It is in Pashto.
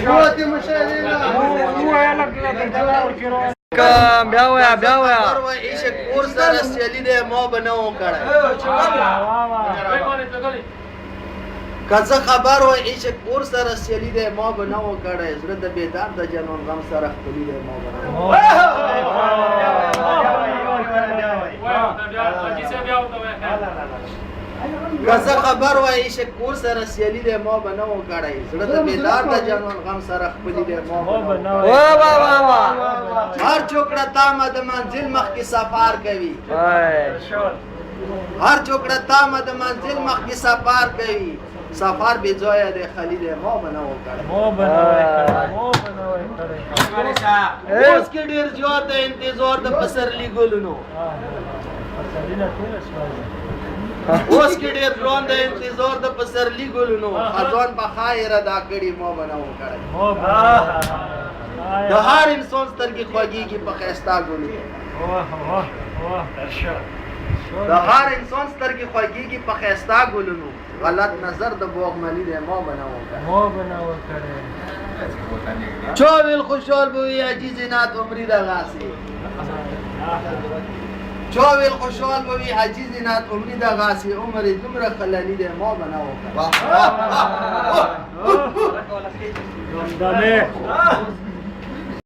وتی مشاهده بیا ویا بیا ویا ایشه کور سره سیالی دی ما به نه و کړی که څه خبر وای ایشه کور سره سیالی دی ما به نه و کړی زړه د بیدار د جنون غم سره خپلي دی ما به نه که څه خبر وای ایشه کور سره سیالی دی ما به نه و کړی زړه د بیدار د جنون غم سره خپلي دی ما به نه هر چوکړه تامه د منزل مخکې سفر کوي هر چوکړه تامه د منزل مخکې سفر کوي سفر بې ځایه دی خالي دی ما به نه و کړی اوس کې ډېر زیات د انتظار د پسرلي ګلونو اوس کې ډېر ځوان د انتظار د پسرلي ګلونو خزان په خیر ادا کړي ما به نه و کړی د هر انسان سترګې خوږېږي په ښایسته ګلونو د هر انسان سترګې خوږېږي په ښایسته ګلونو غلط نظر د بوغملي دی ما به نه و کړی چا ویل خوشحال به وي عجیز نعت عمري دغسې چا ویل خوشحال به وي عجیز نعت عمري دغسې عمر یې دومره خلني دی ما به نه و کړی